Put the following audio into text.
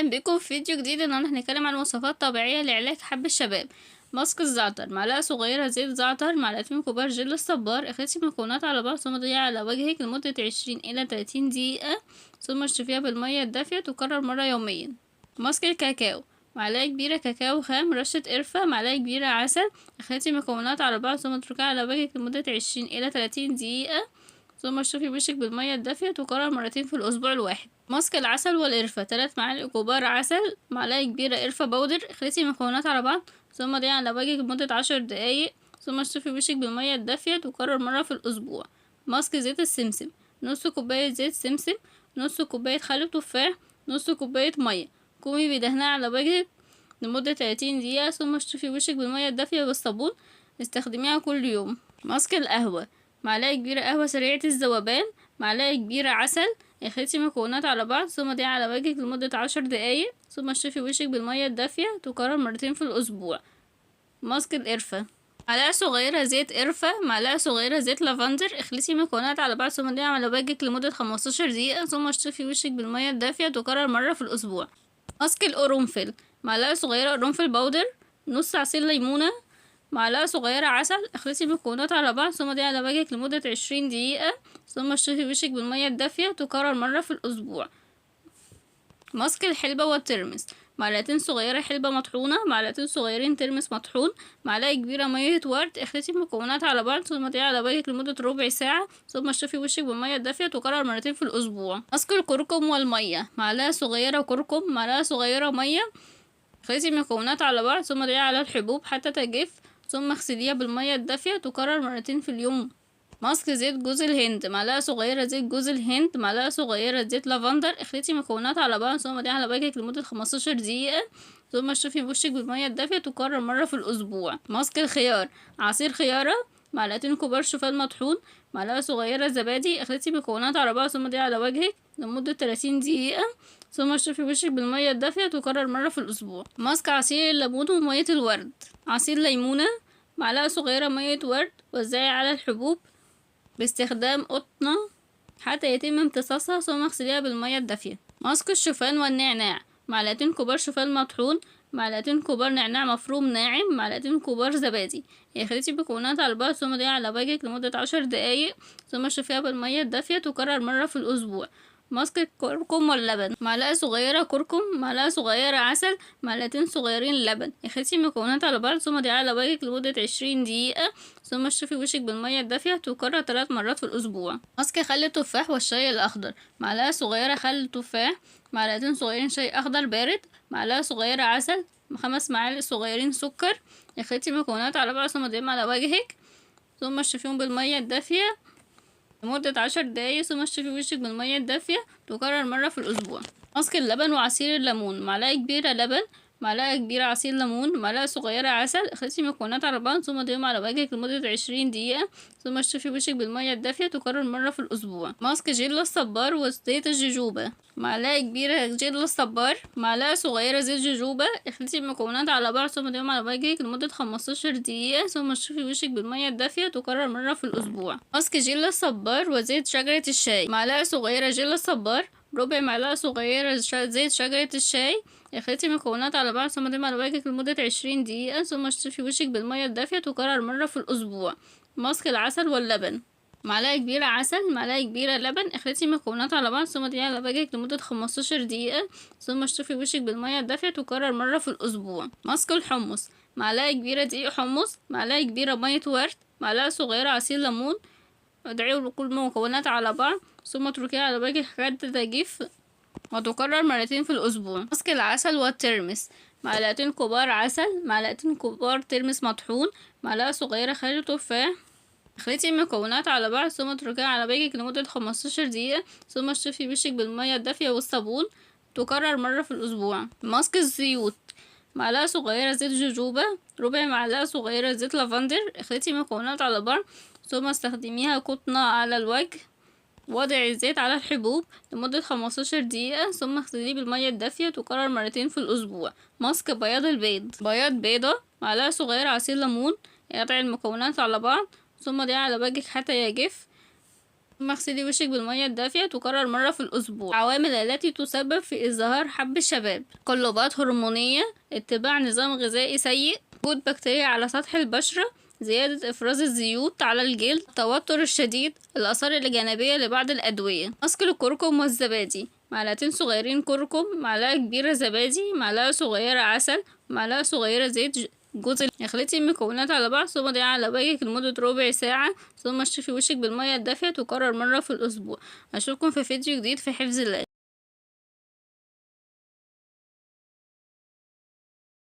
اهلا بكم في فيديو جديد. النهارده هنتكلم عن وصفات طبيعيه لعلاج حب الشباب. ماسك الزعتر، معلقه صغيره زيت زعتر، معلقتين كبار جل الصبار. اخلطي المكونات على بعض ثم ضيعي على وجهك لمده 20 الى 30 دقيقه، ثم اشطفيها بالميه الدافيه. تكرر مره يوميا. ماسك الكاكاو، معلقه كبيره كاكاو خام، رشه قرفه، معلقه كبيره عسل. اخلطي المكونات على بعض ثم اتركيها على وجهك لمده 20 الى 30 دقيقه، ثم اشطفي وشك بالميه الدافيه. تكرر مرتين في الاسبوع الواحد. ماسك العسل والقرفة، 3 معالق كبار عسل، معلقة كبيرة قرفة بودر. اخلطي المكونات على بعض ثم ضيعي على وجهك لمدة 10 دقايق، ثم اشطفي وشك بالمية الدافية. تكرر مرة في الأسبوع. ماسك زيت السمسم، نص كوباية زيت سمسم، نص كوباية خل تفاح، نص كوباية مية. قومي بدهنها على وجهك لمدة 30 دقيقة، ثم اشطفي وشك بالمية الدافية بالصابون. استخدميها كل يوم. ماسك القهوة، معلقة كبيرة قهوة سريعة الذوبان، معلقة كبيرة عسل. اخلطي المكونات على بعض ثم ضيعي على وجهك لمدة 10 دقايق، ثم اشطفي وشك بالمية الدافية. تكرر مرتين في الأسبوع. ماسك القرفة، معلقة صغيرة زيت قرفة، معلقة صغيرة زيت لافندر. اخلطي المكونات على بعض ثم ضيعي على وجهك لمدة 15 دقيقة، ثم اشطفي وشك بالمية الدافية. تكرر مرة في الأسبوع. ماسك القرنفل، معلقة صغيرة قرنفل بودر، نص عصير ليمونة، معلقة صغيرة عسل. اخلطي المكونات على بعض ثم ضيعي على وجهك لمدة 20 دقيقة، ثم اشطفي وشك بالمية الدافية. تكرر مرة في الأسبوع. ماسك الحلبة والترمس، معلقتين صغيرة حلبة مطحونة، معلقتين صغيرين ترمس مطحون، معلقة كبيرة مية ورد. اخلطي المكونات على بعض ثم ضيعي على وجهك لمدة ربع ساعة، ثم اشطفي وشك بالمية الدافية. تكرر مرتين في الأسبوع. ماسك الكركم والمية، معلقة صغيرة كركم، معلقة صغيرة مية. اخلطي المكونات على بعض ثم ضيعي على الحبوب حتى تجف، ثم اغسليها بالمية الدافية. تكرر مرتين في اليوم. ماسك زيت جوز الهند، معلقة صغيرة زيت جوز الهند، معلقة صغيرة زيت لافندر. اخلطي المكونات على بعض ثم ضيعي على وجهك لمدة 15 دقيقة، ثم اشطفي وشك بالمية الدافية. تكرر مرة في الأسبوع. ماسك الخيار، عصير خيارة، معلقتين كبار شوفان مطحون، معلقة صغيرة زبادي. اخلطي المكونات على بعض ثم ضيعي على وجهك لمدة 30 دقيقة، ثم اشطفي وشك بالمية الدافية. تكرر مرة في الأسبوع. ماسك عصير الليمون ومية الورد، عصير ليمونة، معلقة صغيرة مية ورد. وزعي على الحبوب باستخدام قطنة حتى يتم امتصاصها، ثم اغسليها بالمية الدافية. ماسك الشوفان والنعناع، معلقتين كبار شوفان مطحون، معلقتين كبار نعناع مفروم ناعم، معلقتين كبار زبادي. اخلطي المكونات على بعض ثم ضيعي على وجهك لمدة 10 دقايق، ثم اشطفيها بالمية الدافية. تكرر مرة في الأسبوع. ماسك الكركم واللبن، معلقة صغيرة كركم، معلقة صغيرة عسل، معلقتين صغيرين لبن. اخلطي المكونات على بعض ثم ضيعي على وجهك لمدة 20 دقيقة، ثم اشطفي وشك بالمية الدافية. تكرر 3 مرات في الأسبوع. ماسك خل التفاح والشاي الأخضر، معلقة صغيرة خل تفاح، معلقتين صغيرين شاي أخضر بارد، معلقة صغيرة عسل، 5 معالق صغيرين سكر. اخلطي المكونات على بعض ثم ضيعي على وجهك، ثم اشطفيهم بالمية الدافية لمدة 10 دقايق، ثم اشطفي وشك بالمية الدافية. تكرر مرة في الأسبوع. ماسك اللبن وعصير الليمون، معلقة كبيرة لبن، معلقة كبيرة عصير ليمون، معلقة صغيرة عسل. اخلطي المكونات على بعض ثم ضيفيهم على وجهك لمدة 20 دقيقة، ثم اشطفي وشك بالمية الدافية. تكرر مرة في الأسبوع. ماسك جل الصبار وزيت الجوجوبا، معلقة كبيرة جل الصبار، معلقة صغيرة زيت جوجوبا. اخلطي المكونات على بعض ثم ضيفيهم على وجهك لمدة 15 دقيقة، ثم اشطفي وشك بالمية الدافية. تكرر مرة في الأسبوع. ماسك جل الصبار وزيت شجرة الشاي، معلقة صغيرة جل الصبار، ربع معلقة صغيرة زيت شجرة الشاي. اخلطي المكونات على بعض ثم ضيفي على وجهك لمدة 20 دقيقة، ثم اشطفي وشك بالمية الدافية. تكرر مرة في الأسبوع. ماسك العسل واللبن، معلقة كبيرة عسل، معلقة كبيرة لبن. اخلطي المكونات على بعض ثم ضيفي على وجهك لمدة 15 دقيقة، ثم اشطفي وشك بالمية الدافية. تكرر مرة في الأسبوع. ماسك الحمص، معلقة كبيرة دقيق حمص، معلقة كبيرة مية ورد، معلقة صغيرة عصير ليمون. ادعي كل المكونات على بعض ثم اتركيها على وجهك حتى تجف، وتكرر مرتين في الأسبوع. ماسك العسل والترمس، معلقتين كبار عسل، معلقتين كبار ترمس مطحون، معلقة صغيرة خل تفاح. اخلطي المكونات على بعض ثم اتركيها على وجهك لمدة 15 دقيقة، ثم اشطفي وشك بالمية الدافية والصابون. تكرر مرة في الأسبوع. ماسك الزيوت، معلقة صغيرة زيت جوجوبا، ربع معلقة صغيرة زيت لافندر. اخلطي المكونات على بعض ثم استخدميها قطنة على الوجه. وضعي الزيت على الحبوب لمدة 15 دقيقة، ثم اغسليه بالمية الدافية. تكرر مرتين في الأسبوع. ماسك بياض البيض، بياض بيضة، معلقة صغيرة عصير ليمون. اضعي المكونات على بعض ثم ضعي على وجهك حتى يجف، ثم اغسلي وشك بالمية الدافية تكرر مرة في الأسبوع. العوامل التي تسبب في ازدهار حب الشباب: تقلبات هرمونية، اتباع نظام غذائي سيء، وجود بكتيريا على سطح البشرة، زيادة إفراز الزيوت على الجلد، التوتر الشديد، الآثار الجانبية لبعض الأدوية. مسك الكركم والزبادي: معلقتين صغيرين كركم، معلقة كبيرة زبادي، معلقة صغيرة عسل، معلقة صغيرة زيت جوز. اخلطي المكونات على بعض ثم ضعي على وجهك لمدة ربع ساعة، ثم اشطفي وشك بالمية الدافية تكرر مرة في الأسبوع. أشوفكم في فيديو جديد في حفظ الله.